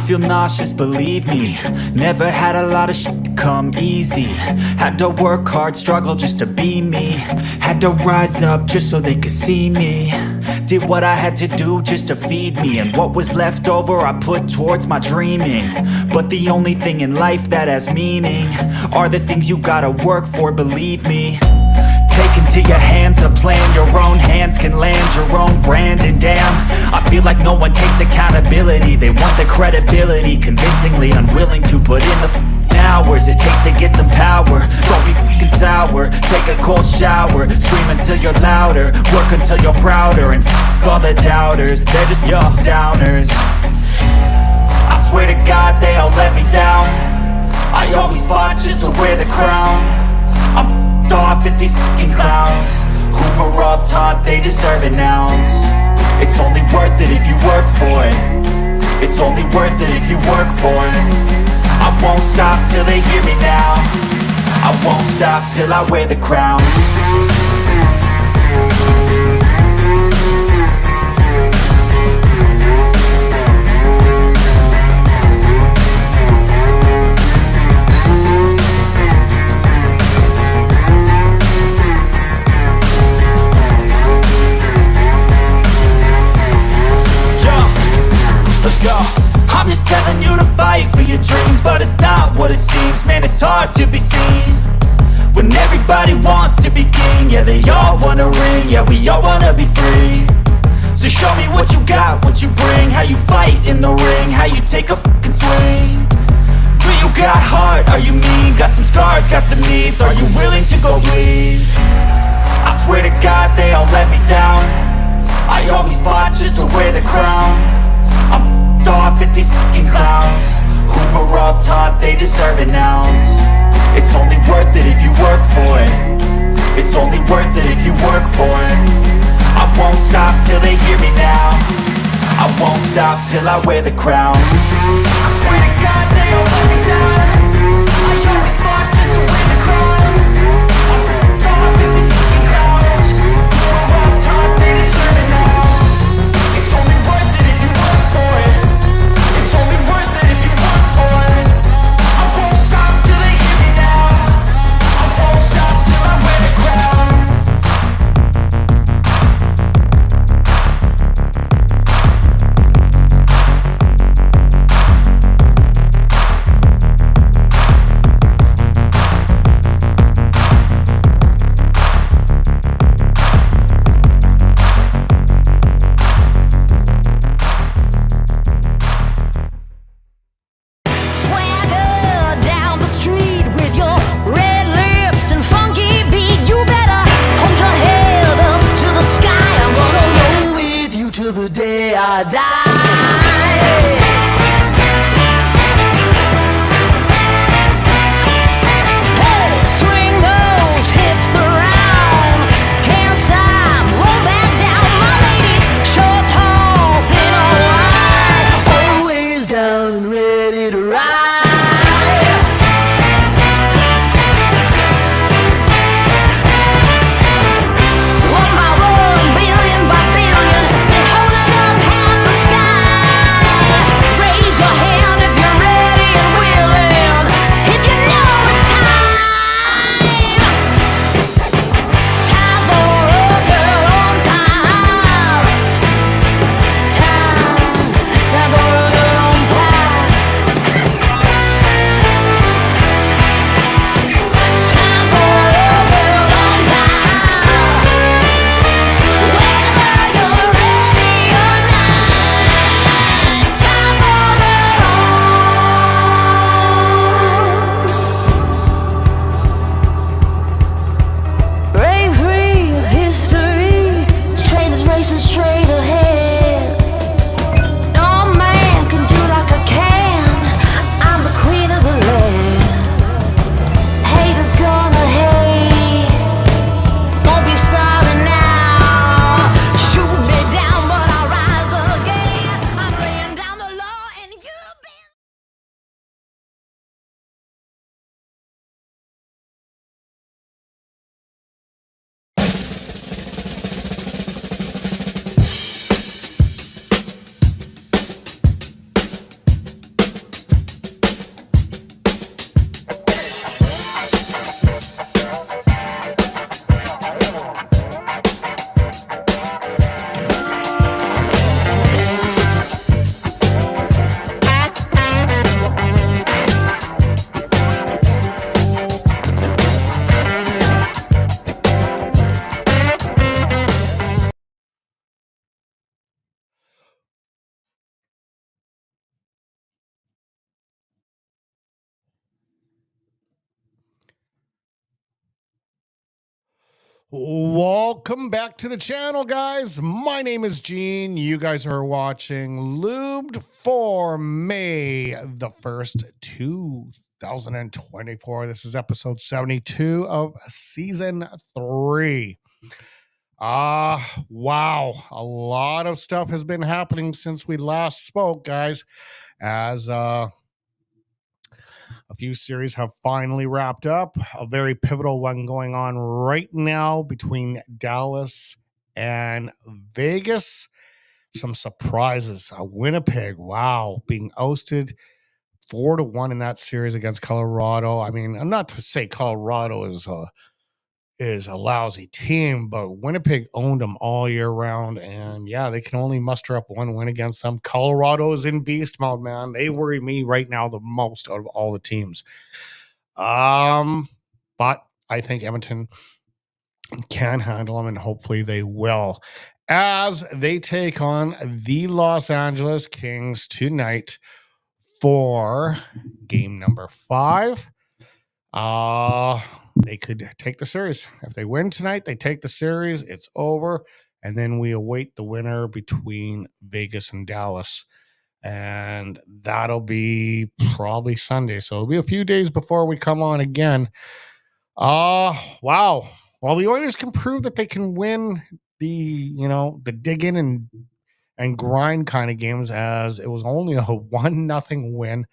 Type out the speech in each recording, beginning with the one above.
feel nauseous, believe me. Never had a lot of shit come easy. Had to work hard, struggle just to be me. Had to rise up just so they could see me. Did what I had to do just to feed me. And what was left over I put towards my dreaming. But the only thing in life that has meaning are the things you gotta work for, believe me. Take into your hands a plan. Your own hands can land your own brand. And damn, I feel like no one takes accountability. They want the credibility, convincingly unwilling to put in the hours it takes to get some power. Don't be f***ing sour. Take a cold shower. Scream until you're louder. Work until you're prouder. And f*** all the doubters, they're just your downers. I swear to God they all let me down. I always fought just to wear the crown. I'm off at these fucking clowns who were all taught they deserve an ounce. It's only worth it if you work for it. It's only worth it if you work for it. I won't stop till they hear me now. I won't stop till I wear the crown. I'm just telling you to fight for your dreams, but it's not what it seems. Man, it's hard to be seen when everybody wants to be king. Yeah, they all wanna ring, yeah, we all wanna be free. So show me what you got, what you bring, how you fight in the ring, how you take a fucking swing. Do you got heart, are you mean? Got some scars, got some needs, are you willing to go bleed? I swear to God they all let me down. I always fought just to wear the crown. I'm off at these fucking clowns who were all taught they deserve an ounce. It's only worth it if you work for it. It's only worth it if you work for it. I won't stop till they hear me now. I won't stop till I wear the crown. I swear to God they all let me down. I always fought just to wear the crown. I'm off at these fucking clowns who were all taught they deserve an ounce. It's only worth it if you work for it. It's only worth it if you work for it. I won't stop till they hear me now. I won't stop till I wear the crown. Welcome back to the channel, guys. My name is Gene. You guys are watching Lubed for May the 1st, 2024. This is episode 72 of season 3. Wow. A lot of stuff has been happening since we last spoke, guys, as a few series have finally wrapped up. A very pivotal one going on right now between Dallas and Vegas. Some surprises. Winnipeg, wow, being ousted 4-1 in that series against Colorado. I mean, I'm not to say Colorado is a lousy team, but Winnipeg owned them all year round, and yeah, they can only muster up one win against them. Colorado's in beast mode, man. They worry me right now the most out of all the teams. But I think Edmonton can handle them, and hopefully they will, as they take on the Los Angeles Kings tonight for game number 5. They could take the series. If they win tonight, they take the series. It's over. And then we await the winner between Vegas and Dallas. And that'll be probably Sunday. So it'll be a few days before we come on again. Wow. Well, the Oilers can prove that they can win the dig in and grind kind of games, as it was only a 1-0 win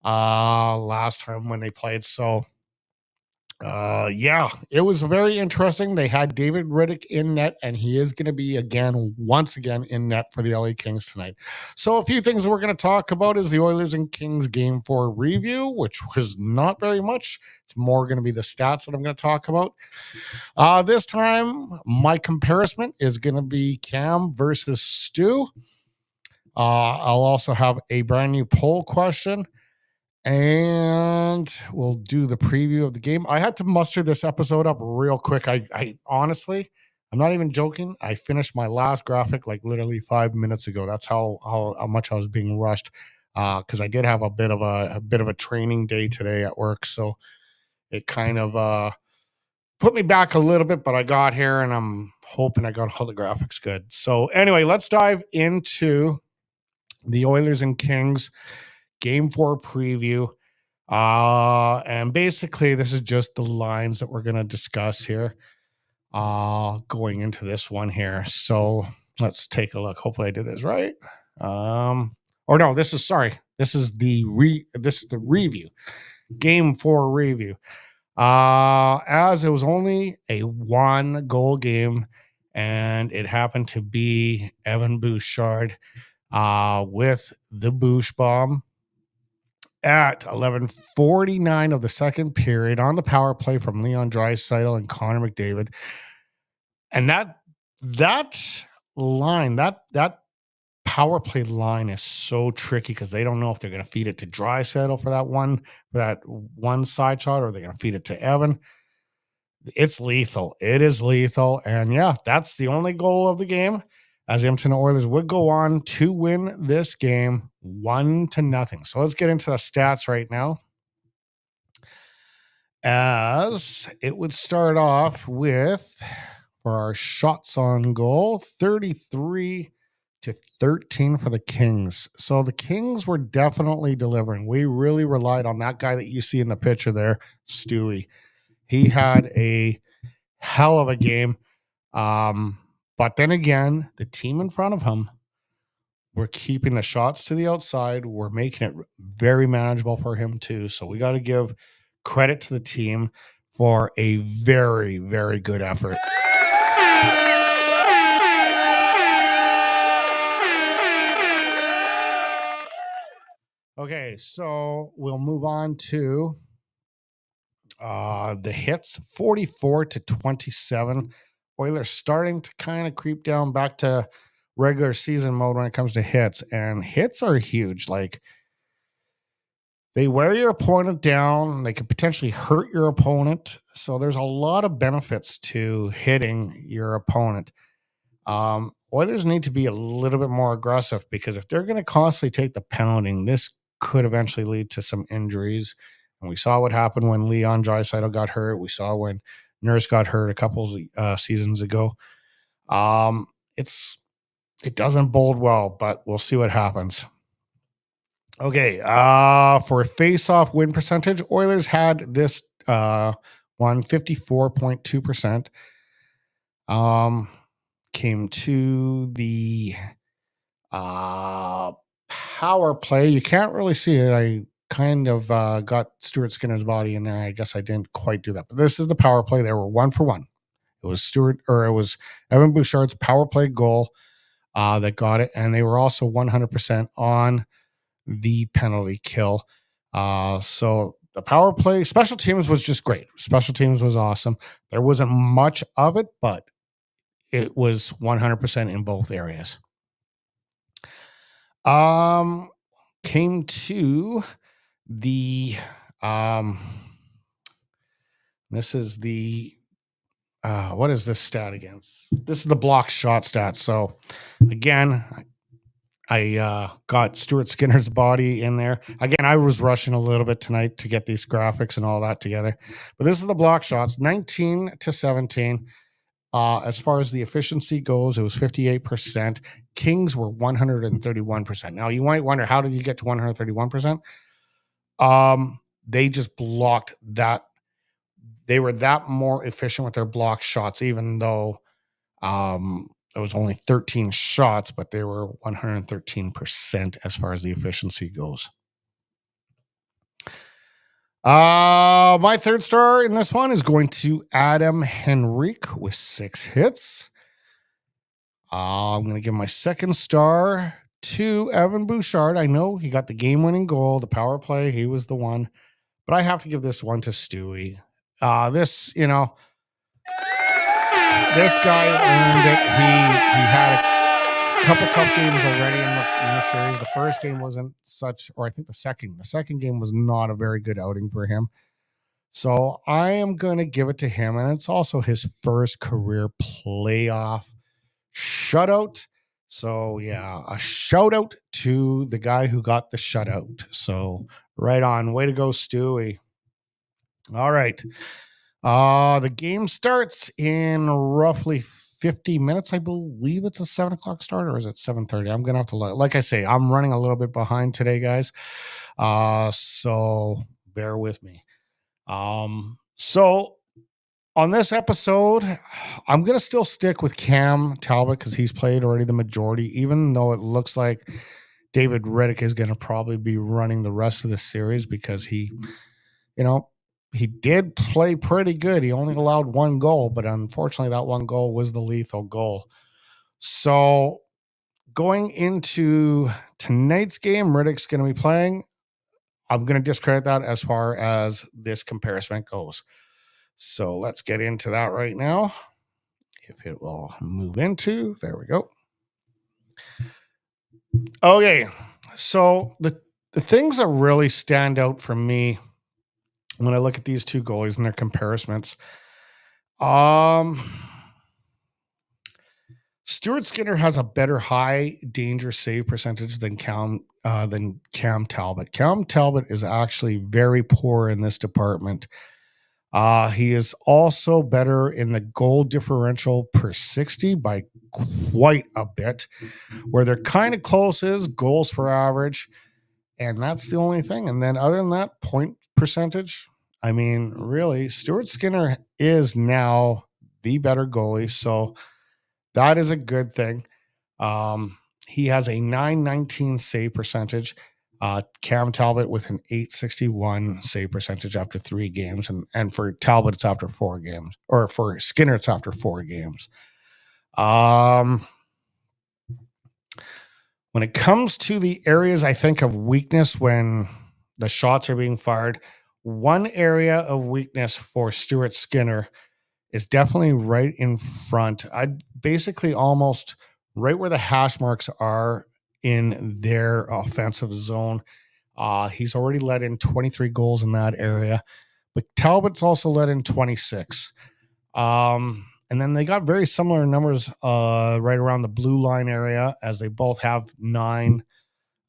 last time when they played. So yeah, it was very interesting. They had David Riddick in net, and he is going to be once again in net for the LA Kings tonight. So a few things we're going to talk about is the Oilers and Kings game 4 review, which was not very much. It's more going to be the stats that I'm going to talk about. This time, my comparison is going to be Cam versus Stu. I'll also have a brand new poll question, and we'll do the preview of the game. I had to muster this episode up real quick. I honestly, I'm not even joking. I finished my last graphic like literally 5 minutes ago. That's how much I was being rushed, because I did have a bit of a training day today at work. So it kind of put me back a little bit, but I got here, and I'm hoping I got all the graphics good. So anyway, let's dive into the Oilers and Kings Game 4 preview. And basically, this is just the lines that we're going to discuss here going into this one here. So let's take a look. Hopefully I did this right. Or no, this is the review. Game 4 review. As it was only a 1-goal game, and it happened to be Evan Bouchard with the Boosh Bomb at 11:49 of the second period on the power play from Leon Draisaitl and Connor McDavid. And that line, that power play line is so tricky, because they don't know if they're going to feed it to Draisaitl for that one side shot, or they're going to feed it to Evan. It's lethal. It is lethal. And yeah, that's the only goal of the game, as the Edmonton Oilers would go on to win this game 1-0. So let's get into the stats right now. As it would start off with, for our shots on goal, 33-13 for the Kings. So the Kings were definitely delivering. We really relied on that guy that you see in the picture there, Stewie. He had a hell of a game. But then again, the team in front of him were keeping the shots to the outside. We're making it very manageable for him too. So we got to give credit to the team for a very, very good effort. Okay, so we'll move on to the hits, 44-27. Oilers starting to kind of creep down back to regular season mode when it comes to hits, and hits are huge. Like, they wear your opponent down. They could potentially hurt your opponent. So there's a lot of benefits to hitting your opponent. Oilers need to be a little bit more aggressive, because if they're going to constantly take the pounding, this could eventually lead to some injuries. And we saw what happened when Leon Draisaitl got hurt. We saw when Nurse got hurt a couple seasons ago. It doesn't bode well, but we'll see what happens. Okay, for face-off win percentage, Oilers had this one 54.2%. Came to the power play. You can't really see it. I kind of got Stuart Skinner's body in there. I guess I didn't quite do that. But this is the power play. They were 1-for-1. It was Evan Bouchard's power play goal that got it, and they were also 100% on the penalty kill. So the power play, special teams was just great. Special teams was awesome. There wasn't much of it, but it was 100% in both areas. Came to the this is the what is this stat again? This is the block shot stat. So again, I got Stuart Skinner's body in there. Again, I was rushing a little bit tonight to get these graphics and all that together. But this is the block shots, 19-17. As far as the efficiency goes, it was 58%. Kings were 131%. Now, you might wonder, how did you get to 131%? They just blocked that. They were that more efficient with their block shots, even though it was only 13 shots, but they were 113% as far as the efficiency goes. My third star in this one is going to Adam Henrique with 6 hits. I'm going to give my second star to Evan Bouchard. I know he got the game-winning goal, the power play. He was the one. But I have to give this one to Stewie. This guy earned it. He had a couple tough games already in the series. The first game wasn't such, or I think the second game was not a very good outing for him. So I am going to give it to him, and it's also his first career playoff shutout. So yeah, a shout out to the guy who got the shutout. So right on. Way to go, Stewie. All right. The game starts in roughly 50 minutes. I believe it's a 7 o'clock start, or is it 7:30? I'm going to have to look. Like I say, I'm running a little bit behind today, guys. So bear with me. So on this episode, I'm going to still stick with Cam Talbot because he's played already the majority, even though it looks like David Riddick is going to probably be running the rest of the series because he did play pretty good. He only allowed 1 goal, but unfortunately that 1 goal was the lethal goal. So going into tonight's game, Riddick's going to be playing. I'm going to discredit that as far as this comparison goes. So let's get into that right now. If it will move into, there we go. Okay, so the things that really stand out for me when I look at these two goalies and their comparisons, Stuart Skinner has a better high danger save percentage than Cam Talbot. Cam Talbot is actually very poor in this department. He is also better in the goal differential per 60 by quite a bit. Where they're kind of close is goals for average, and that's the only thing. And then other than that, point percentage, I mean, really, Stuart Skinner is now the better goalie, so that is a good thing. He has a 919 save percentage. Cam Talbot with an 861 save percentage after 3 games. And for Talbot, it's after 4 games. Or for Skinner, it's after 4 games. When it comes to the areas I think of weakness when the shots are being fired, one area of weakness for Stuart Skinner is definitely right in front. I'd basically almost right where the hash marks are in their offensive zone. He's already let in 23 goals in that area, but Talbot's also let in 26. And then they got very similar numbers right around the blue line area, as they both have 9.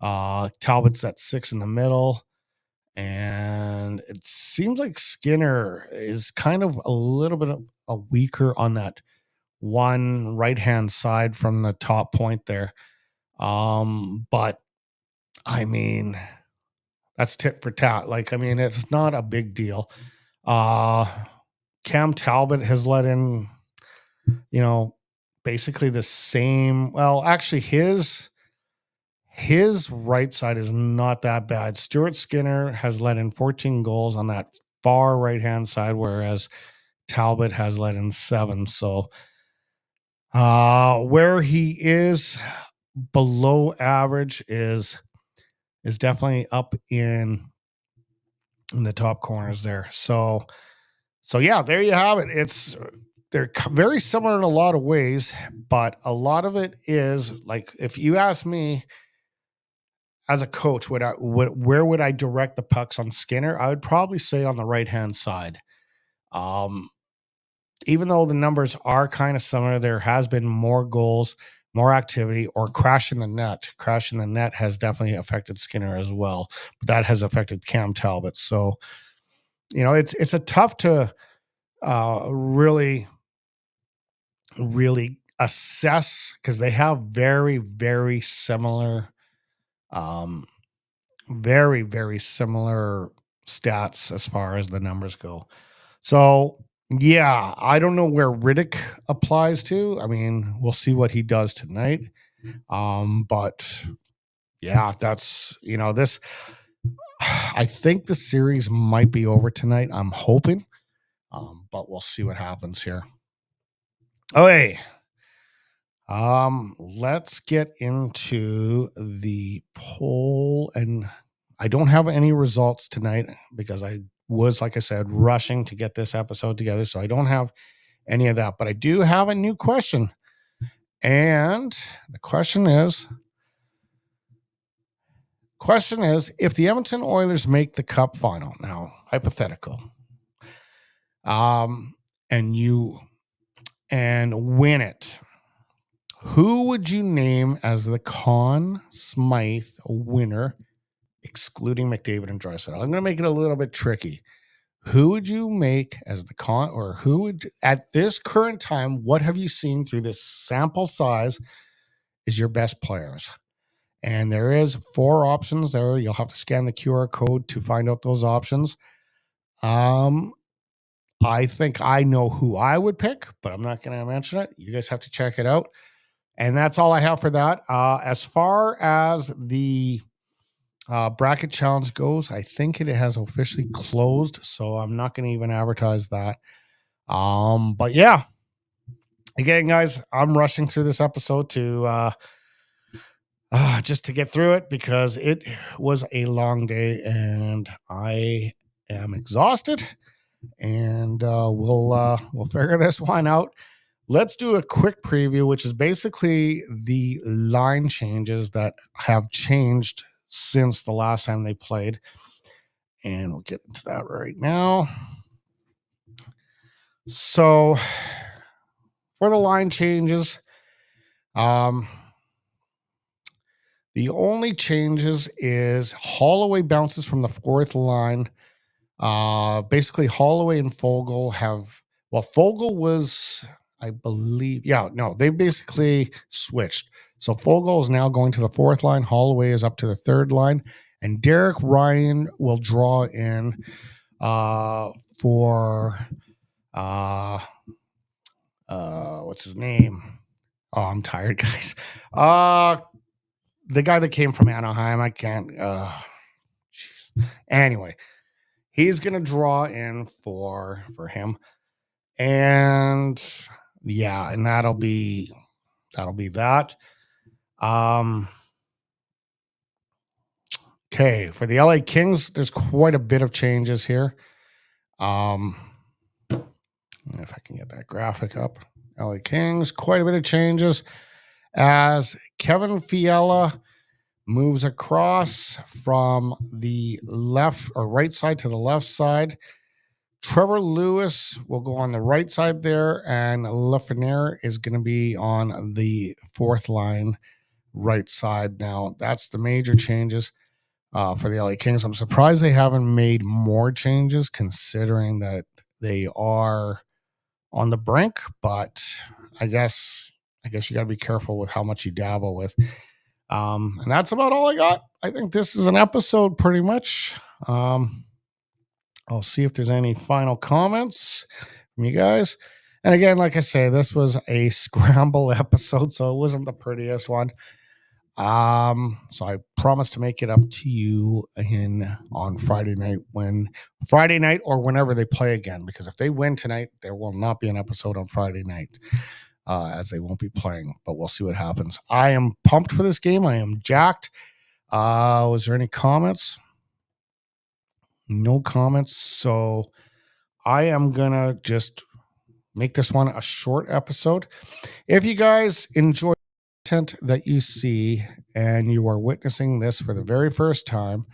Talbot's at 6 in the middle, And it seems like Skinner is kind of a little bit of a weaker on that one right hand side from the top point there. But I mean, that's tit for tat. Like, I mean, it's not a big deal. Uh Cam Talbot has let in, basically the same. Well, actually, his right side is not that bad. Stuart Skinner has let in 14 goals on that far right hand side, whereas Talbot has let in 7. So where he is below average is definitely up in the top corners there. So yeah, there you have it. They're very similar in a lot of ways, but a lot of it is like, if you ask me as a coach, where would I direct the pucks on Skinner? I would probably say on the right hand side. Um, Even though the numbers are kind of similar, there has been more goals, more activity, or crash in the net. Crash in the net has definitely affected Skinner as well, but that has affected Cam Talbot. So, it's a tough to really, really assess, because they have very, very similar, um, very, very similar stats as far as the numbers go. So, yeah, I don't know where Riddick applies to. I mean, we'll see what he does tonight. But yeah, that's, this, I think the series might be over tonight. I'm hoping. But we'll see what happens here. Okay. Let's get into the poll, and I don't have any results tonight because I was, like I said, rushing to get this episode together. So I don't have any of that, but I do have a new question. And the question is, if the Edmonton Oilers make the cup final, now hypothetical, and win it, who would you name as the Conn Smythe winner, excluding McDavid and Draisaitl? I'm going to make it a little bit tricky. Who would you make as the or who would, at this current time, what have you seen through this sample size, is your best players? And there is 4 options there. You'll have to scan the QR code to find out those options. I think I know who I would pick, but I'm not going to mention it. You guys have to check it out. And that's all I have for that. As far as the bracket challenge goes, I think it has officially closed, so I'm not going to even advertise that. But yeah, again, guys, I'm rushing through this episode to just to get through it, because it was a long day and I am exhausted. And we'll figure this one out. Let's do a quick preview, which is basically the line changes that have changed since the last time they played. And we'll get into that right now. So for the line changes, the only changes is Holloway bounces from the 4th line. Basically, Holloway and Fogle Fogle was, I believe, they basically switched. So Fogle is now going to the 4th line. Holloway is up to the 3rd line. And Derek Ryan will draw in for what's his name? Oh, I'm tired, guys. The guy that came from Anaheim. I can't. Anyway, he's gonna draw in for him, and yeah, and that'll be that. Okay, for the LA Kings, there's quite a bit of changes here. If I can get that graphic up, LA Kings, quite a bit of changes as Kevin Fiala moves across from the left or right side to the left side. Trevor Lewis will go on the right side there, and Lafreniere is going to be on the 4th line right side. Now, that's the major changes. for the LA Kings. I'm surprised they haven't made more changes considering that they are on the brink, but I guess you got to be careful with how much you dabble with. And that's about all I got. I think this is an episode pretty much. I'll see if there's any final comments from you guys. And again, like I say, this was a scramble episode, so it wasn't the prettiest one. So I promise to make it up to you on Friday night or whenever they play again, because if they win tonight, there will not be an episode on Friday night, as they won't be playing, but we'll see what happens. I am pumped for this game. I am jacked. Was there any comments? No comments. So I am gonna just make this one a short episode. If you guys enjoy content that you see and you are witnessing this for the very first time,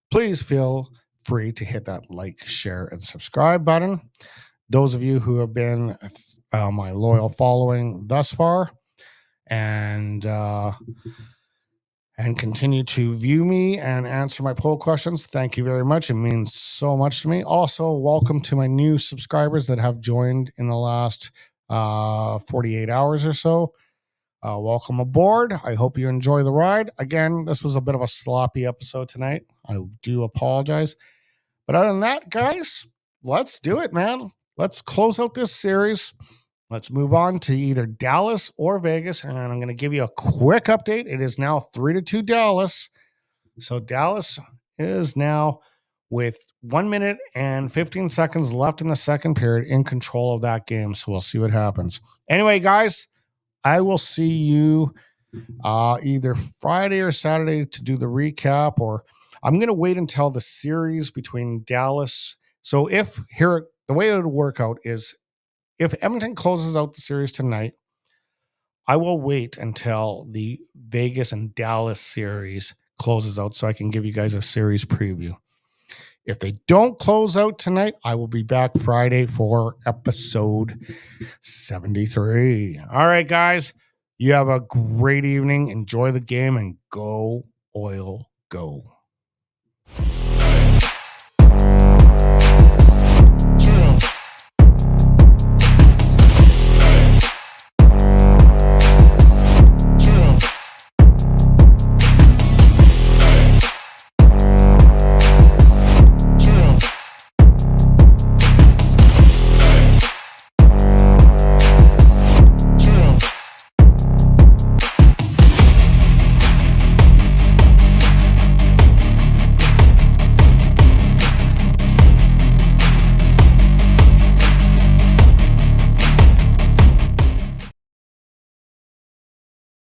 please feel free to hit that like, share, and subscribe button. Those of you who have been my loyal following thus far and continue to view me and answer my poll questions, thank you very much. It means so much to me. Also, welcome to my new subscribers that have joined in the last 48 hours or so. Welcome aboard. I hope you enjoy the ride. Again, this was a bit of a sloppy episode tonight. I do apologize. But other than that, guys, let's do it, man. Let's close out this series. Let's move on to either Dallas or Vegas. And I'm going to give you a quick update. It is now 3-2 Dallas. So Dallas is now, with 1 minute and 15 seconds left in the second period, in control of that game. So we'll see what happens. Anyway, guys, I will see you either Friday or Saturday to do the recap, or I'm going to wait until the series between Dallas. So the way it would work out is if Edmonton closes out the series tonight, I will wait until the Vegas and Dallas series closes out so I can give you guys a series preview. If they don't close out tonight, I will be back Friday for episode 73. All right, guys, you have a great evening. Enjoy the game and go Oil, go.